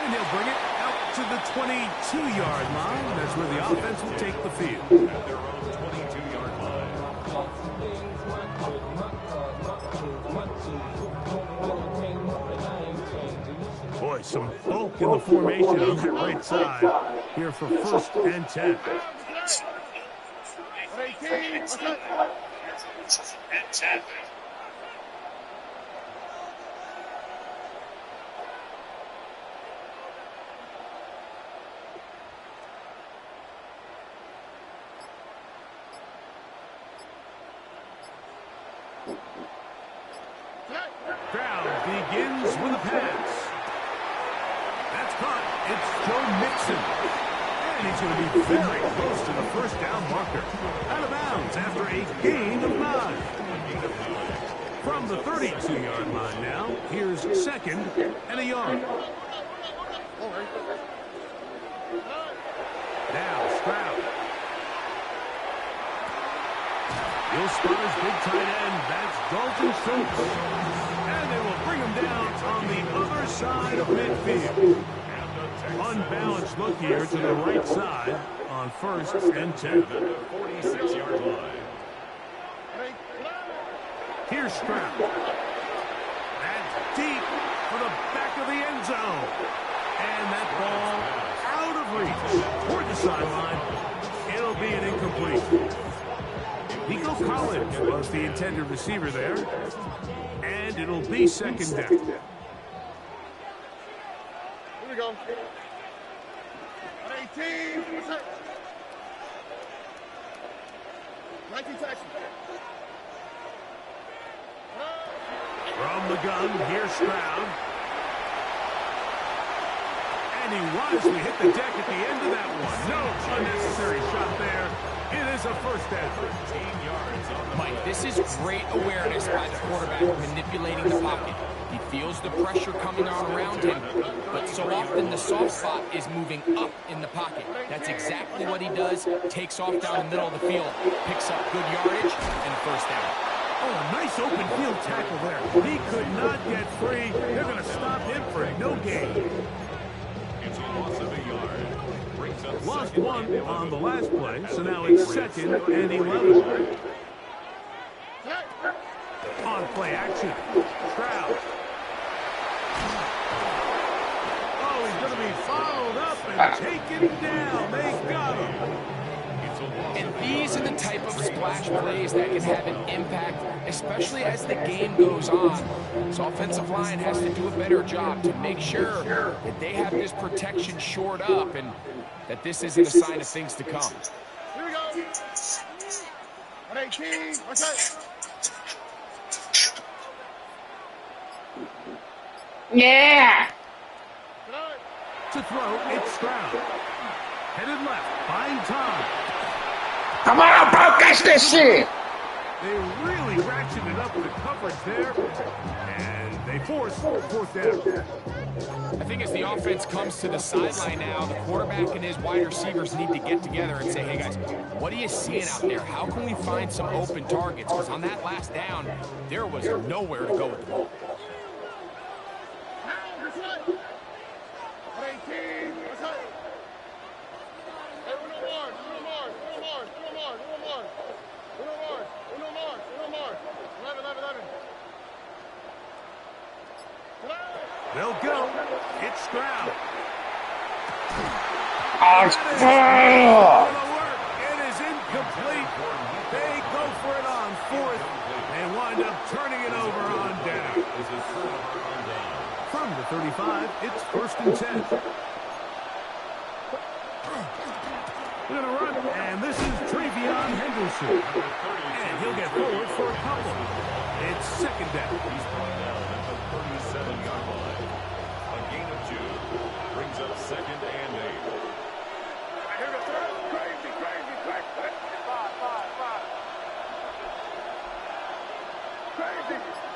And he'll bring it out to the 22-yard line. That's where the offense will take the field. At their own 22-yard line. Boy, some bulk in the formation on that right side. Here for 1st and 10. Crowd begins with a pass. That's caught. It's Joe Mixon. And he's going to be very close to the 1st down marker. Out of bounds after a gain of 9. From the 32-yard line now, here's 2nd and a yard. Now Stroud. He'll spot his big tight end. That's Dalton Schultz. And they will bring him down on the other side of midfield. Unbalanced look here to the right side on 1st and 10. 46-yard line. Here's Stroud. That's deep for the back of the end zone. And that ball out of reach toward the sideline. It'll be an incomplete. Nico Collins was the intended receiver there. And it'll be 2nd down. Here we go. 18. 19 taxi. From the gun, here's Stroud. And he wisely hit the deck at the end of that one. No unnecessary shot there. It is a 1st down. 13 yards on the Mike, this is great awareness by the quarterback manipulating the pocket. He feels the pressure coming on around him, but so often the soft spot is moving up in the pocket. That's exactly what he does. Takes off down the middle of the field, picks up good yardage, and 1st down. Oh, a nice open field tackle there. He could not get free. They're going to stop him for no gain. It's a loss of a yard. Brings up Lost 2nd one and 11. on the last play, so now it's 2nd and 11. On play action, Stroud. Oh, he's going to be followed up and taken down. They got him. And these are the type of splash plays that can have an impact, especially as the game goes on. This offensive line has to do a better job to make sure that they have this protection shored up and that this isn't a sign of things to come. Here we go. 18. Okay. Yeah. To throw, it's Stroud. Headed left, buying time. Come on, bro, catch this shit. They really ratcheted up the coverage there, and they force 4th down. I think as the offense comes to the sideline now, the quarterback and his wide receivers need to get together and say, hey guys, what are you seeing out there? How can we find some open targets? Because on that last down, there was nowhere to go with the ball. 18. They'll go. It's Stroud. Oh, It is incomplete. They go for it on 4th and wind up turning it over on down. From the 35, it's 1st and 10. They're going to run, and this is Travion Henderson. And he'll get forward for a couple. It's 2nd down. He's brought down at the 37-yard line. A gain of 2 brings up 2nd and 8. Here we go.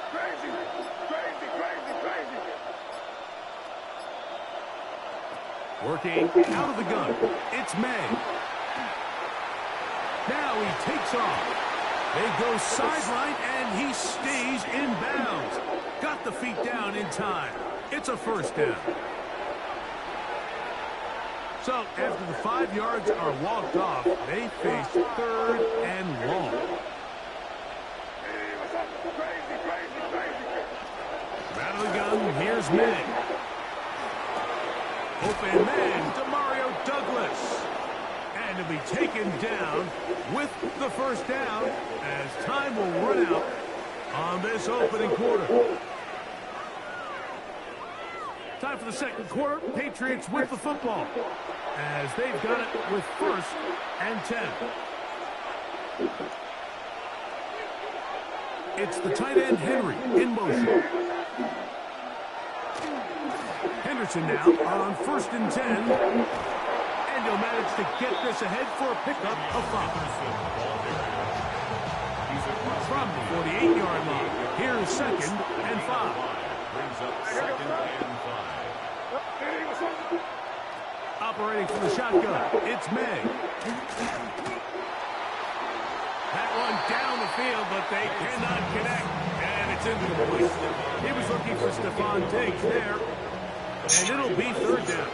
Crazy. Working out of the gun. It's May. Now he takes off. They go sideline, and he stays in bounds. Got the feet down in time. It's a 1st down. So after the 5 yards are walked off, they face 3rd and long. Out of the gun, here's May. Open man to Mario Douglas. And to be taken down with the first down as time will run out on this opening quarter. Time for the second quarter. Patriots with the football as they've got it with 1st and 10. It's the tight end Henry in motion. Henderson now on 1st and 10. And he'll manage to get this ahead for a pickup of 5. From the 48-yard line, here's 2nd and 5. Brings up 2nd and 5. Operating from the shotgun, it's May. That one down the field, but they cannot connect. And it's incomplete. He was looking for Stephon Diggs there. And it'll be 3rd down.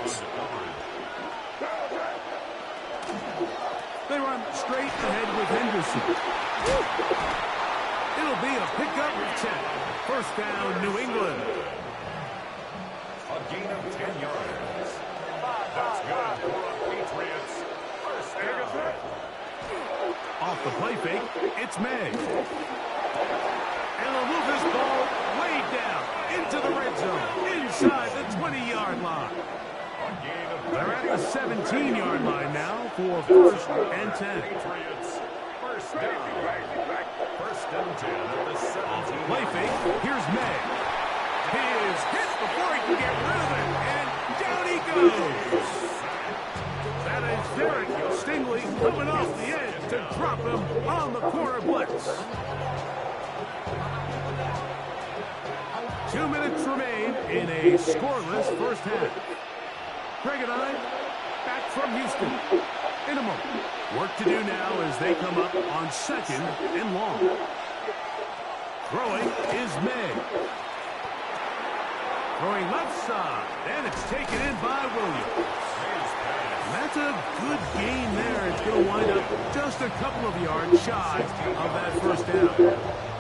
They run straight ahead with Henderson. It'll be a pickup of 10. 1st down, New England. A gain of 10 yards. That's good for the Patriots. 1st down. Off the play fake, it's May. And they'll move this ball way down into the red zone, inside the 20-yard line. They're at the 17-yard line now for 1st and 10. Patriots. 1st down. 1st and 10 at the 17. Play fake, here's May. He is hit before he can get rid of it, and down he goes. That is Derek Stingley coming off the edge to drop him on the corner blitz. 2 minutes remain in a scoreless 1st half. Greg and I, back from Houston in a moment. Work to do now as they come up on 2nd and long. Throwing is May. Throwing left side, and it's taken in by Williams. That's a good gain there. It's going to wind up just a couple of yards shy of that 1st down.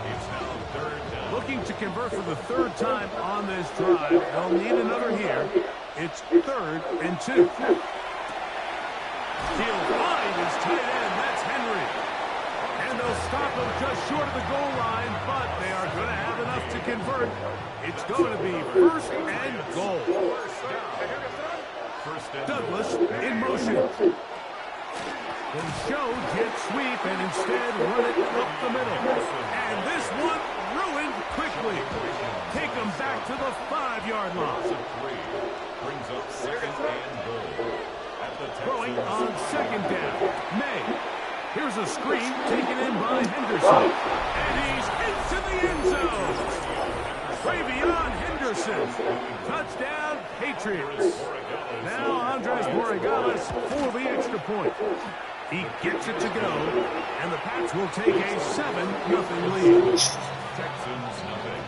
It's now 3rd down. Looking to convert for the 3rd time on this drive. They'll need another here. It's 3rd and 2. He'll find his tight end. That's Henry. And they'll stop him just short of the goal line, but they are going to have enough to convert. It's going to be 1st and goal. Douglas in motion. They show jet sweep and instead run it up the middle. And this one ruined quickly. Take them back to the 5-yard line. Brings up 2nd and goal. Throwing on 2nd down. May. Here's a screen taken in by Henderson. And he's into the end zone. Ravion Henderson. Touchdown, Patriots. Now Andres Borregales for the extra point. He gets it to go, and the Pats will take a 7-0 lead. Texans nothing.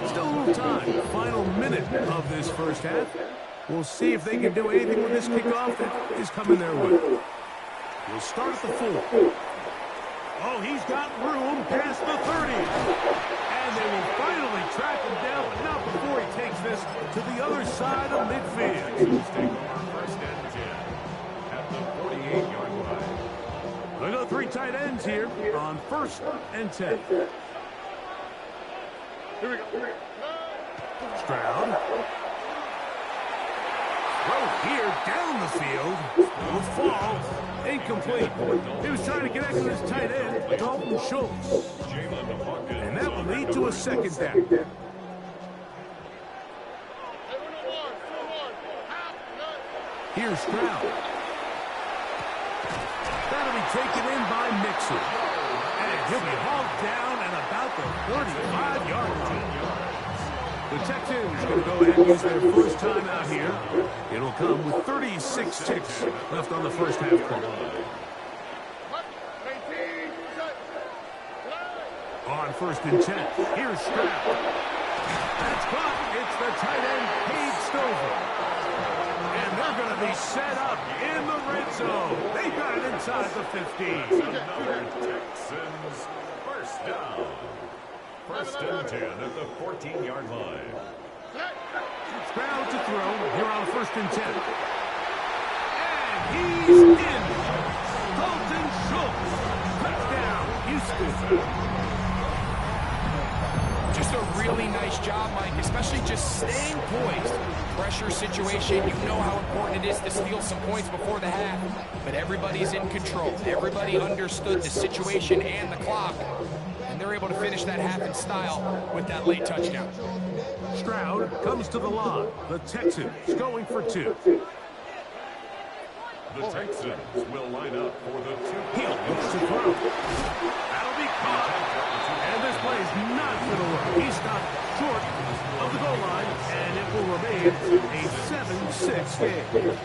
Still a little time. Final minute of this 1st half. We'll see if they can do anything with this kickoff that is coming their way. We'll start at the 4. Oh, he's got room past the 30. And they will finally track him down, but not before he takes this to the other side of midfield. Take over 1st and 10 at the 48-yard line. They go 3 tight ends here on 1st and 10. Here we go. Stroud. Throw here down the field. Will fall. Incomplete. He was trying to connect with his tight end, Dalton Schultz. And that will lead to a 2nd down. Here's Stroud. That'll be taken in by Mixon. And he'll be hauled down at about the 35-yard line. The Texans going to go ahead and use their first time out here. It'll come with 36 ticks left on the 1st half clock. On 1st and 10, here's Stroud. That's caught. It's the tight end, Cade Stover. And they're going to be set up in the red zone. They got it inside the 15. Another Texans first down. 1st and 10 at the 14-yard line. Stroud to throw here on 1st and 10. And he's in. Dalton Schultz. Touchdown, Houston. Just a really nice job, Mike, especially just staying poised. Pressure situation, you know how important it is to steal some points before the half, but everybody's in control. Everybody understood the situation and the clock, and they're able to finish that half in style with that late touchdown. Stroud comes to the line. The Texans going for 2. The Texans will line up for the 2. He looks to throw. That'll be caught. And this play is not going to work. He stopped short of the goal line, and it will remain a 7-6 game.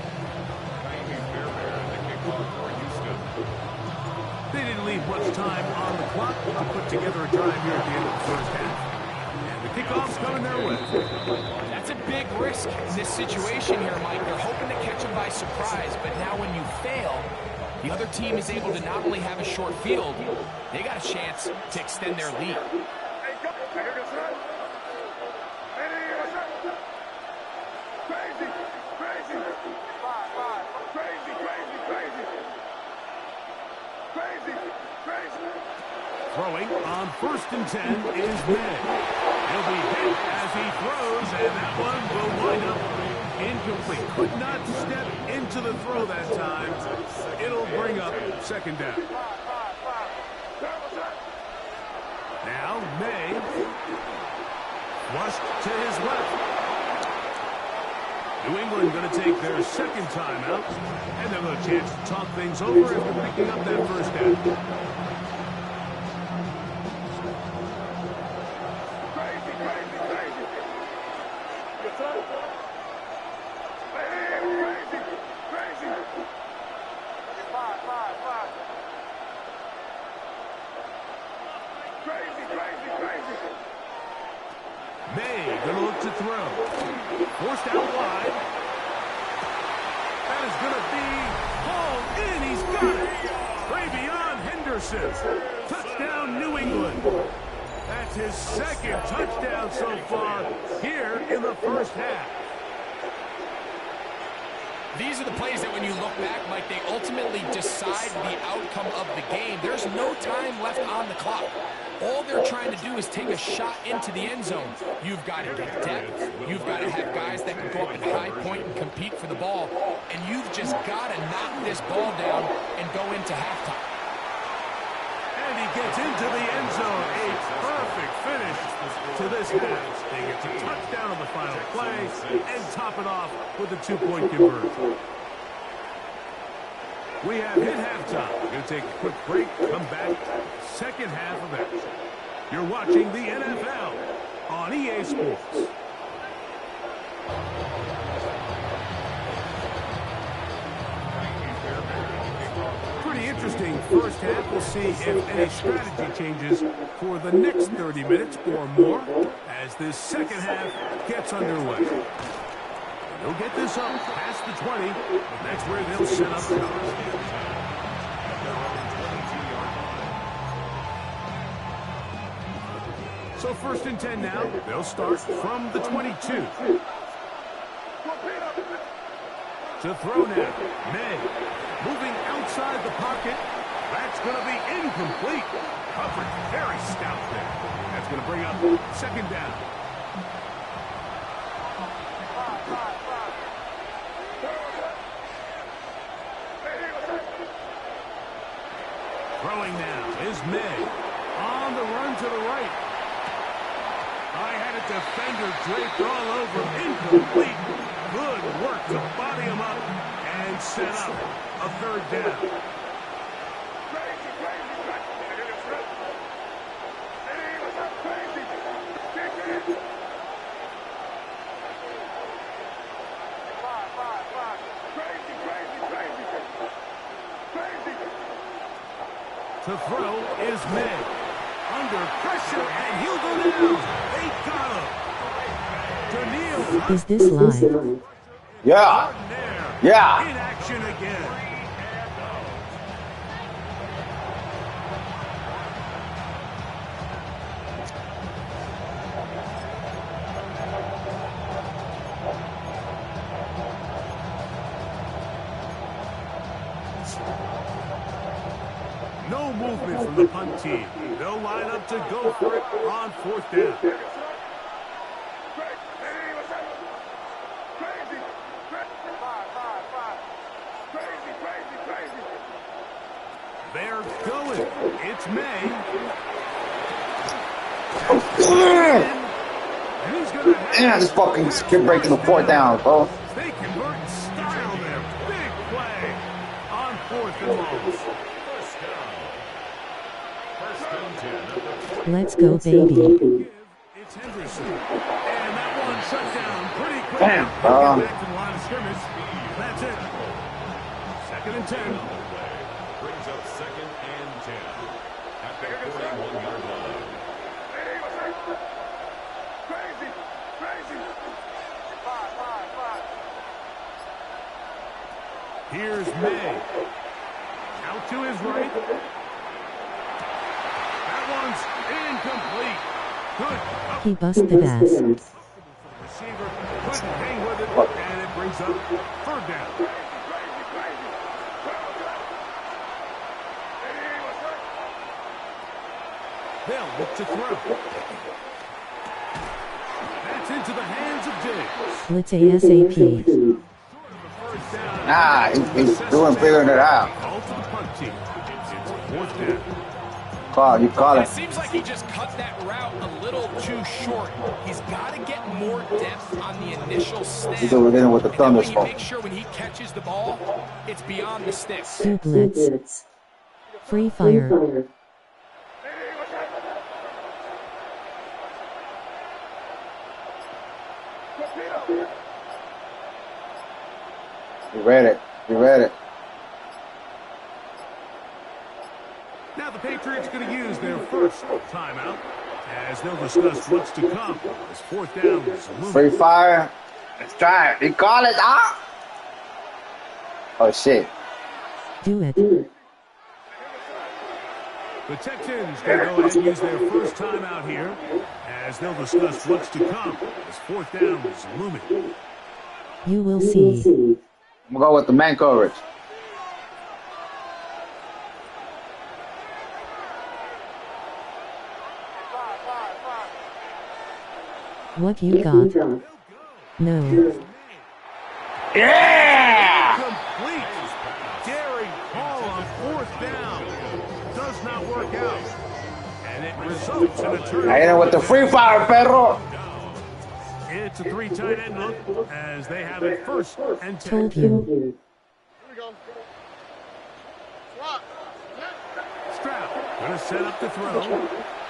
They didn't leave much time on the clock to put together a drive here at the end of the first half. And the kickoff's coming their way. That's a big risk in this situation here, Mike. They're hoping to catch them by surprise, but now when you fail, the other team is able to not only have a short field, they got a chance to extend their lead. Throwing on 1st and 10 is May. He'll be hit as he throws, and that one will wind up incomplete. Could not step into the throw that time. It'll bring up 2nd down. Now May flushed to his left. New England going to take their 2nd timeout, and they'll have a chance to talk things over after picking up that 1st down. May going to look to throw. Forced out wide. That is going to be hauled in. He's got it. Way beyond Henderson. Touchdown, New England. That's his 2nd touchdown so far here in the first half. These are the plays that when you look back, Mike, they ultimately decide the outcome of the game. There's no time left on the clock. All they're trying to do is take a shot into the end zone. You've got to get depth. You've got to have guys that can go up and high point and compete for the ball. And you've just got to knock this ball down and go into halftime. And he gets into the end zone. A perfect finish to this half. They get to touchdown on the final play and top it off with a 2-point conversion. We have hit halftime. We're going to take a quick break. Come back. 2nd half of action. You're watching the NFL on EA Sports. Pretty interesting first half. We'll see if any strategy changes for the next 30 minutes or more as this 2nd half gets underway. They'll get this up past the 20, but that's where they'll set up shop. So 1st and 10 now. They'll start from the 22. To throw now. May. Moving outside the pocket. That's going to be incomplete. Coverage very stout there. That's going to bring up 2nd down. Throwing now is May. On the run to the right. I had a defender draped all over. Incomplete. Good work to body him up and set up a 3rd down. To throw is May. under pressure, and he'll go down. They got him. Daniil Is this live? Yeah. Yeah. in action again. No movement from the punt team. They'll line up to go for it on 4th down. They're going. It's May. And he's going to Yeah, this fucking kid breaking the 4th down, bro. They convert in style there. Big play on 4th and long. Let's go, baby. It's Henderson. And that one shut down pretty quick. Damn, He'll get back to the line of scrimmage. That's it. 2nd and 10. Brings up 2nd and 10 at the 41-yard line. Crazy. Here's May. Out to his right. That one's incomplete. Good. Up He bust the bass. receiver. Couldn't hang with it. And it brings up 3rd down. They'll look to throw. That's into the hands of Diggs. Let's ASAP. First down. Nah, he's doing figuring it out. Call to the punt team. It's 4th down. You call It it. seems like he just cut that route a little too short. He's got to get more depth on the initial snap. He's over there with the And then when you thunderstorm. make sure when he catches the ball, it's beyond the sticks. Blitz. Free fire. You read it. Now the Patriots going to use their first timeout as they'll discuss what's to come. As 4th down is looming. Free fire. Let's try it. You call it. Ah. Oh shit. Do it. The Texans going to go ahead and use their first timeout here as they'll discuss what's to come. As 4th down is looming. You will see. I'm gonna go with the man coverage. What you got? No. Yeah! Complete. Daring Hall on 4th down. Does not work out. And it results in a turnover. I hit him with the free fire, perro. It's a 3 tight end look as they have it 1st and 10. Told you. Here we go. Swap. Stroud going to set up the throw.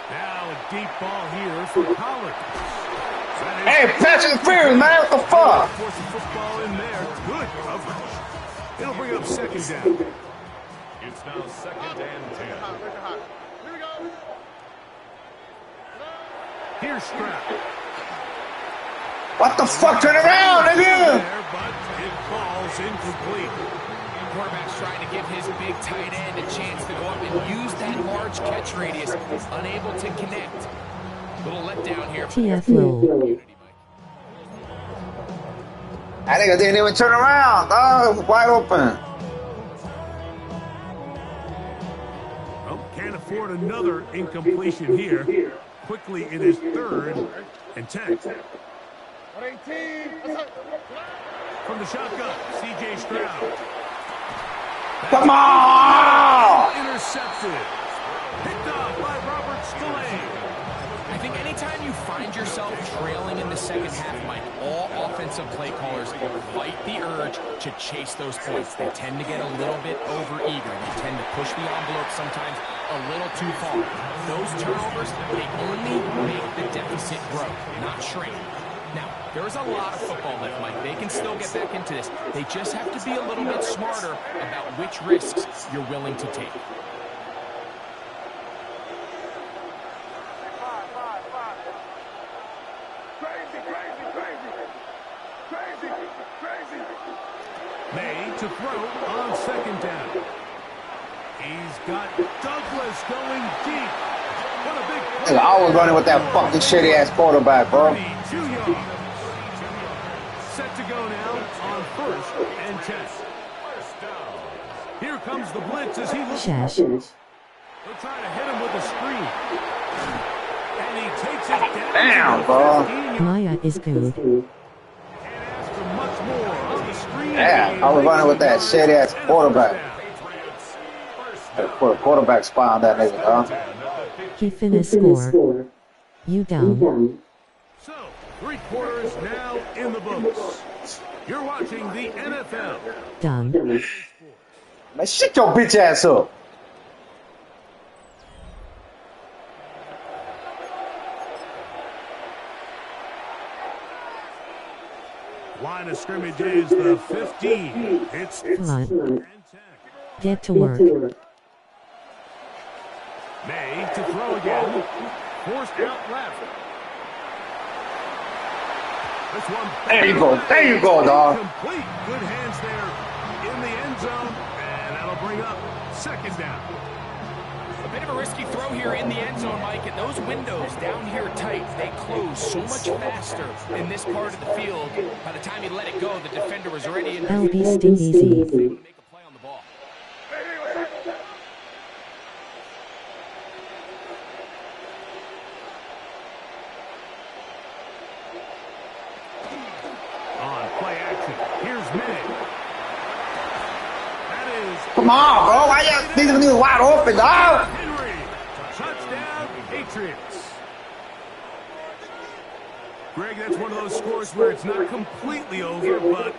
Now a deep ball here for Collins. Hey, pass interference, man. What the fuck? Force the football in there. Good coverage. It'll bring up 2nd down. It's now 2nd and 10. Here we go. Here's Stroud. What the fuck? Turn around, nigga! There, but it falls incomplete. Quarterback's trying to give his big tight end a chance to go up and use that large catch radius. Unable to connect. Little letdown here. TFO. That nigga didn't even turn around. Oh, wide open. Well, can't afford another incompletion here. Quickly it is 3rd and 10. 118. From the shotgun, C.J. Stroud. Come on! Intercepted. Picked up by Robert Spillane. I think anytime you find yourself trailing in the second half, Mike, all offensive play callers fight the urge to chase those points. They tend to get a little bit overeager. They tend to push the envelope sometimes a little too far. Those turnovers, they only make the deficit grow, not shrink. Now, there's a lot of football left, Mike. They can still get back into this. They just have to be a little bit smarter about which risks you're willing to take. Crazy. Crazy. May to throw on second down. He's got Douglas going deep. What a big play. Nigga always running with that fucking shitty ass quarterback, bro. 32 yards. Set to go now on first and 10. Here comes the blitz as he looks. Shash. They'll try to hit him with a screen. And he takes it down. Damn, to the bro. 15. Maya is good. Can't ask for much more on the screen. Yeah, I was running with that shitty ass quarterback. Put a quarterback spy on that nigga, dog. He finished score. You down. So, 3 quarters now in the books. You're watching the NFL. Done. Man, shut your bitch ass up. Line of scrimmage is the 15. It's Flood. and 10. Get to work. May to throw again. Forced out left. This one. There you go. There you go, dog. Complete. Good hands there in the end zone. And that'll bring up second down. A bit of a risky throw here in the end zone, Mike, and those windows down here tight, they close so much faster in this part of the field. By the time he let it go, the defender was already in the LB field. Sting Easy. Able to make a play on the ball. On play action. Here's May. That is Come on, bro. Why y'all niggas wide open, dog? Henry. Touchdown, Patriots. Greg, that's one of those scores where it's not completely over, but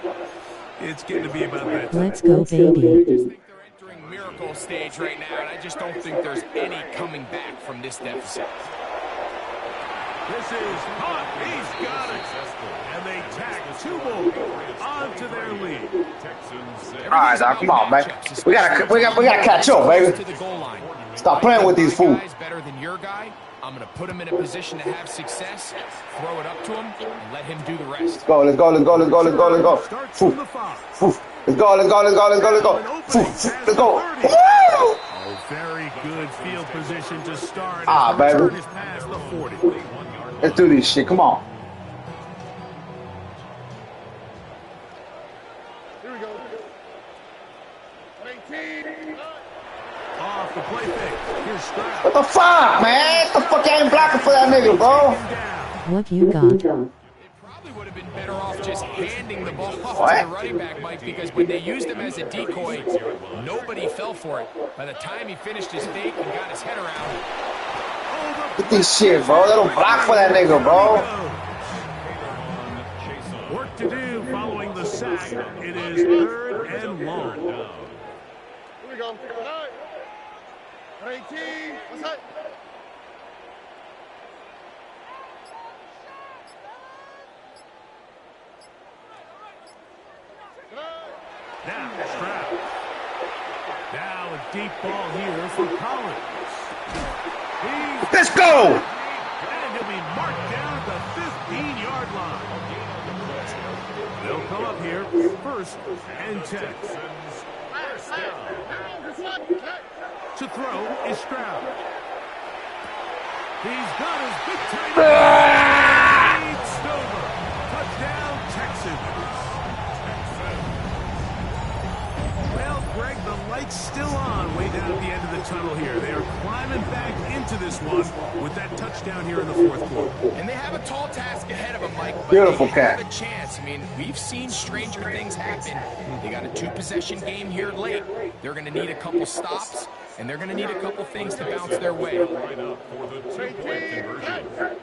it's getting to be about that time. Let's go, I baby. just think they're entering miracle stage right now, and I just don't think there's any coming back from this deficit. This is hot. He's got it. And they tack 2 more onto their lead. All right, dog. Come on, man. We gotta catch up, baby. To the goal line. Stop playing with these My fools. guy's better than your guy. I'm going to put him in a position to have success, throw it up to him, and let him do the rest. Let's go. Let's go. Let's go. Let's go. Let's go. Let's go. Starts Foo. from the 5. Foo. Let's go. Let's go. Let's go. Let's go. Let's go. Foo. Foo. Let's go. Woo! Oh, very good field position to start. Ah, As the return baby. is past the 40. Let's do this shit. Come on. Here we go. 18. Off the play fake. Here's Stroud. What the fuck, man? What the fuck I ain't blocking for that nigga, bro? Down. What you got? Probably would have been better off just handing the ball off What? to the running back, Mike, because when they used him as a decoy, nobody fell for it. By the time he finished his fake and got his head around, Look at this shit, bro. They don't block for that nigga, bro. Work to do following the sack. It is 3rd and long. Here we go. 18. What's that? Now, Stroud. Now a deep ball here for Collins. Let's go. And he'll be marked down at the 15-yard line. They'll come up here, 1st and 10. To throw is Stroud. He's got his big tight end. Lead Stover. Touchdown, Texans. Well, Greg, the light's still on way down at the end of the tunnel here. They are climbing back into this one with that touchdown here in the 4th quarter. and they have a tall task ahead of them, Mike. But Beautiful they have catch. a chance. I mean, we've seen stranger things happen. They got a 2-possession game here late. They're going to need a couple stops, and they're going to need a couple things to bounce their way. Line up for the 2-point conversion.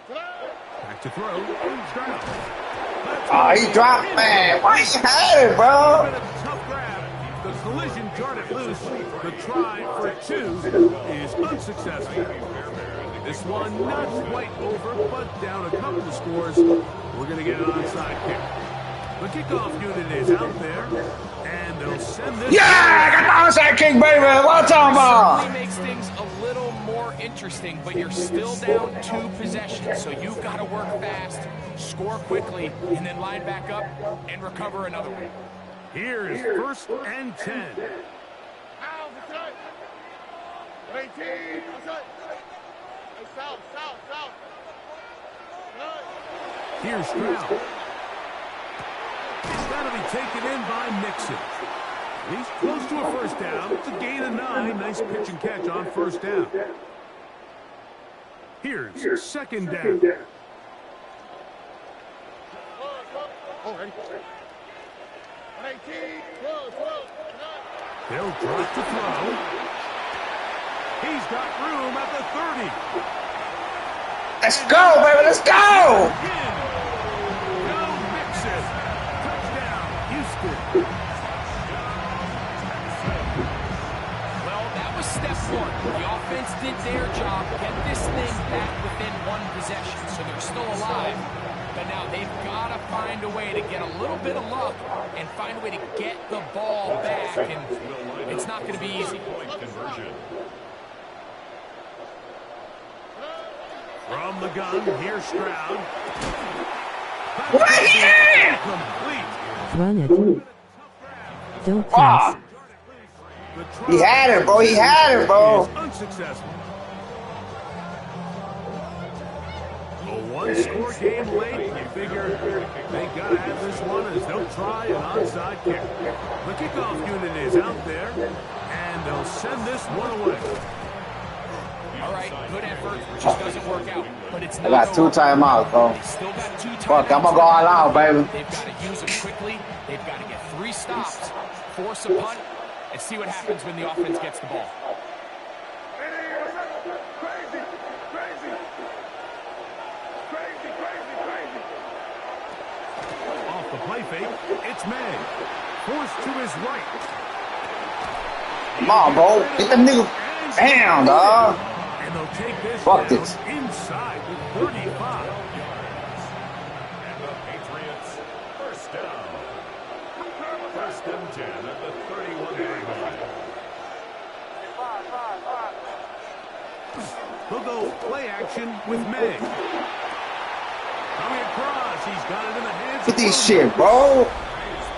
Back to throw. Stroud. Oh, he dropped, man. Why you had it, bro? Tough grab. The collision jarred it loose. The try for 2 is unsuccessful. This one not quite over, but down a couple of scores. We're going to get an onside kick. The kickoff unit is out there, and they'll send this. Yeah, I got the onside kick, baby. What I'm talking about? Certainly makes things a little more interesting, but you're still down 2 possessions, so you've got to work fast, score quickly, and then line back up and recover another one. Here is 1st and 10. Here's Stroud. It's got to be taken in by Nixon. He's close to a 1st down. It's a gain of 9. Nice pitch and catch on 1st down. Here's 2nd down. He'll drop to throw. He's got room at the 30. Let's go, baby. Let's go. Go Nixon. Touchdown, Houston. Well, that was step 1. The offense did their job, get this thing back within 1 possession, so they're still alive. But now they've got to find a way to get a little bit of luck and find a way to get the ball back, and it's not going to be easy. From the gun, here's Stroud. Right here. Complete. Run it. Don't pass. He had it, bro. He had it, bro. Unsuccessful. A 1-score game late. You figure they gotta have this one as they'll try an onside kick. The kickoff unit is out there, and they'll send this one away. All right, good effort, just doesn't work out. But it's I not got 2 timeouts, bro. They still got 2 timeouts. Fuck, I'm gonna go all out, baby. They've got to use them quickly. They've got to get 3 stops, force a punt, and see what happens when the offense gets the ball. Off the play fake, it's May. Forced to his right. Come on, bro. Get them niggas down, dog. And they'll take this Fuck down this. inside the 35. And the Patriots, 1st down. 1st and 10 at the 31-yard line. They'll go play action with May. Coming across, he's got it in the hands Get of this Roman. shit, bro.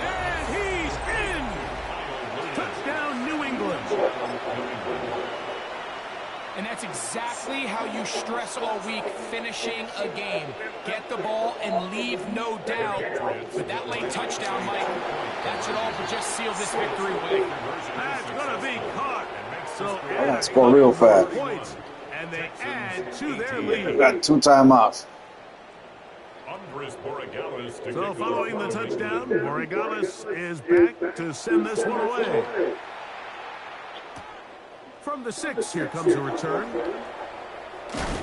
And he's in! Touchdown, New England. And that's exactly how you stress all week, finishing a game. Get the ball and leave no doubt. But that late touchdown, Mike, that should all but just seal this victory away. That's going to be caught. So I gotta score real fast. points, and they add to their lead. Got 2 timeouts. So following the touchdown, Borregales is back to send this one away. From the 6, here comes a return.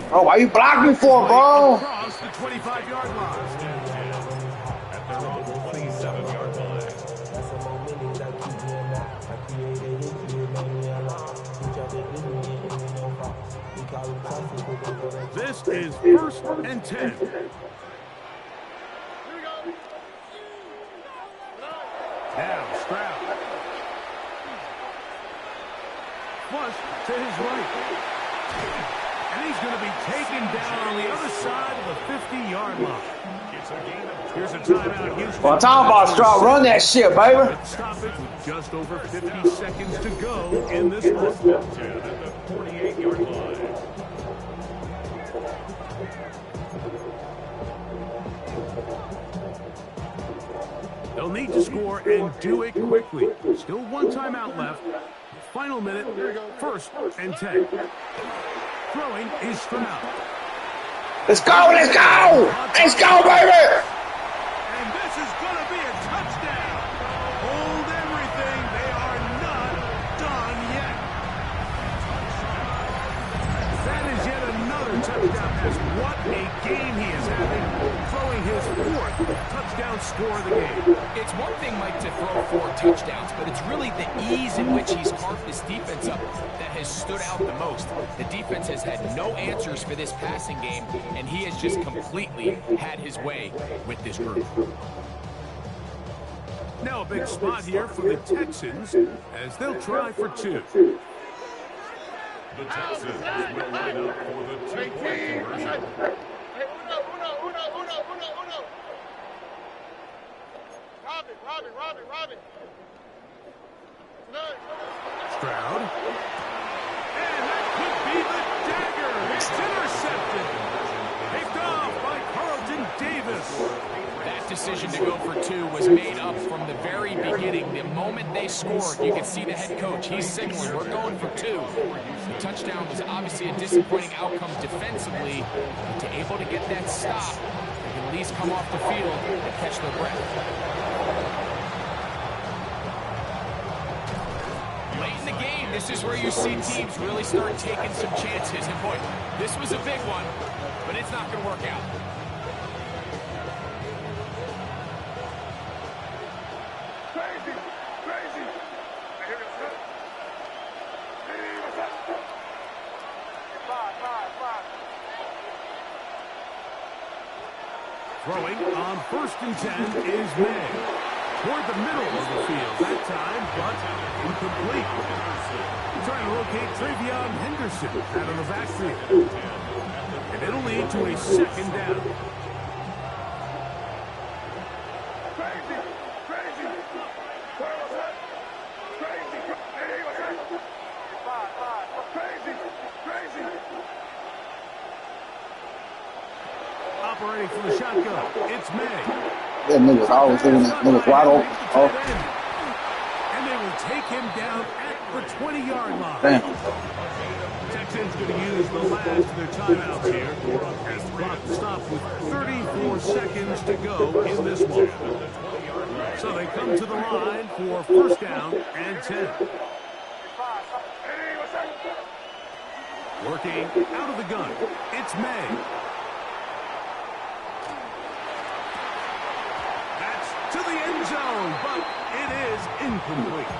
Bro, why you block me for, bro? Across the 25-yard line. At their own 27-yard line. This is 1st and 10. Now Stroud. Flush to his right. And he's going to be taken down on the other side of the 50-yard line. Here's a timeout, Houston. Well, I'm talking about Stroud. Run that shit, baby. Stop it with just over 50 seconds to go in this one. At the 48-yard line. They'll need to score and do it quickly. Still 1 timeout left. Final minute, 1st and 10. Throwing is Stroud. Let's go, let's go! Let's go, baby! And this is going to be a touchdown. Hold everything. They are not done yet. That is yet another touchdown pass. What a game he is having. Throwing his 4th touchdown score of the game. It's one thing, Mike, to throw 4 touchdowns, but it's really the ease in which he's carved this defense up that has stood out the most. The defense has had no answers for this passing game, and he has just completely had his way with this group. Now a big spot here for the Texans as they'll try for 2. The Texans will line up for the two-point conversion. Hey, uno. Robin. Stroud. And that could be the dagger. It's intercepted. Picked off by Carlton Davis. That decision to go for 2 was made up from the very beginning. The moment they scored, you could see the head coach. He's signaling, we're going for 2. The touchdown was obviously a disappointing outcome defensively, but to able to get that stop, they can at least come off the field and catch their breath. Late in the game, this is where you see teams really start taking some chances. And boy, this was a big one, but it's not going to work out. Throwing on 1st and 10 is May. Toward the middle of the field that time, but incomplete. Trying to locate Travion Henderson out of the backfield. And it'll lead to a 2nd down. Operating for the shotgun, it's May. That nigga's always doing that. Nigga's wide open. Oh. And they will take him down at the 20-yard line. Damn. Texans going to use the last of their timeouts here. As the clock stops with 34 seconds to go in this one. So they come to the line for 1st down and 10. Working out of the gun, it's May. To the end zone, but it is incomplete.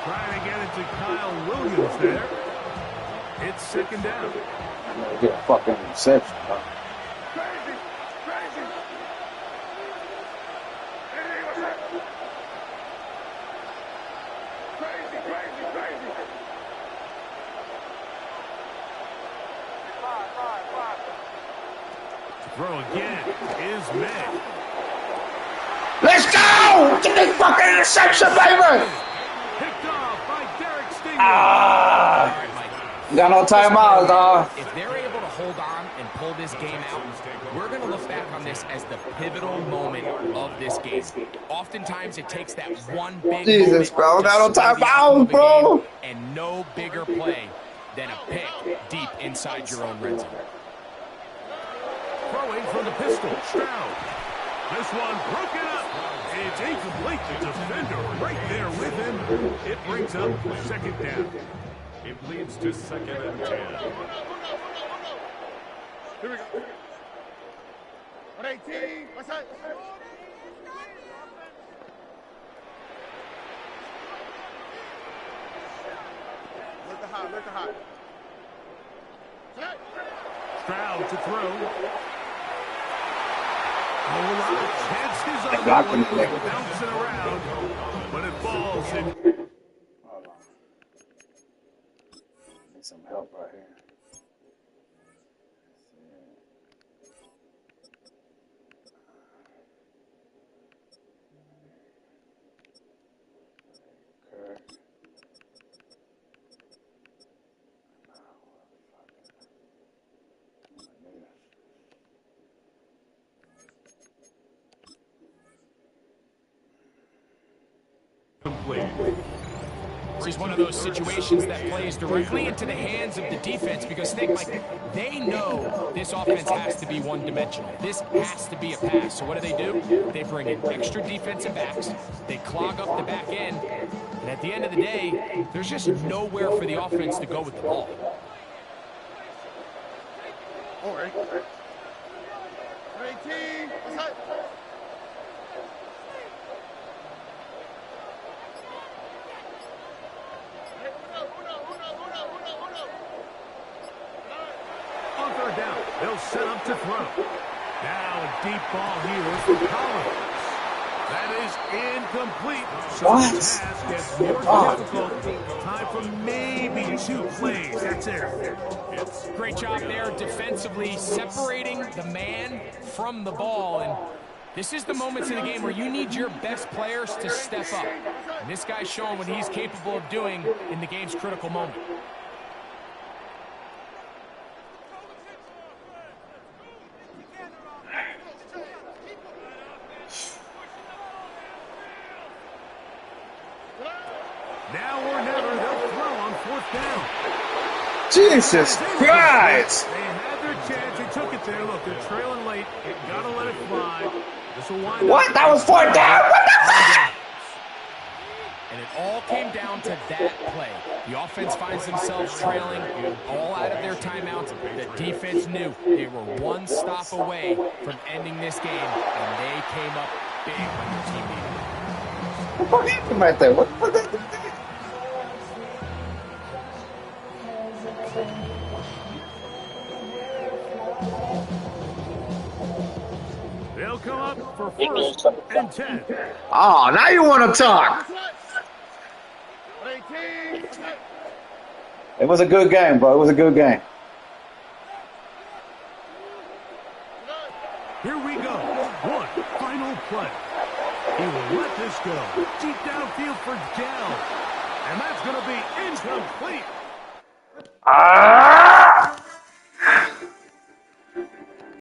Trying to get it to Kyle Williams there. It's 2nd down. Get a fucking reception, bro. Crazy. To throw again is May. Let's go! Get this fucking interception, baby! Picked off by Derek Stingley. Got no timeouts, dog. If they're able to hold on and pull this game out, we're going to look back on this as the pivotal moment of this game. Oftentimes, it takes that one big Jesus, moment bro. to Got no swing the outcome timeouts, of a bro. game, and no bigger play than a pick deep inside your own red zone. Throwing from the pistol, Stroud. This one broken up. It's incomplete. The defender right there with him. It brings up 2nd down. It leads to 2nd and 10. Here we go. 118. What's that? Look the hot. Stroud to throw. A lot of chances on Block that him one. there. Bouncing around, but it falls in. Hold on. Need some help right here. Complete. This is one of those situations that plays directly into the hands of the defense because they know this offense has to be one-dimensional. This has to be a pass. So what do? They bring in extra defensive backs. They clog up the back end. And at the end of the day, there's just nowhere for the offense to go with the ball. All right. 118. What's that? On 3rd down, they'll set up to throw. Now a deep ball here for Collins. That is incomplete. So What? the task gets more difficult. Time for maybe 2 plays. That's it. Great job there defensively, separating the man from the ball. And this is the moments in the game where you need your best players to step up. And this guy's showing what he's capable of doing in the game's critical moment. Now or never, they'll throw on 4th down. Jesus Christ! They had their chance. They took it there. Look, they're trailing late. Gotta let it fly. This will wind What? up. That was 4th down? What the fuck? And it all came down to that play. The offense finds themselves trailing all out of their timeouts. The defense knew they were one stop away from ending this game, and they came up big when their team needed it. What happened right there? What was that? They'll come up for 1st and 10. Oh, now you want to talk. 18. It was a good game, bro. It was a good game. Here we go. One final play. He will let this go. Deep downfield for Dell. And that's going to be incomplete. Ah!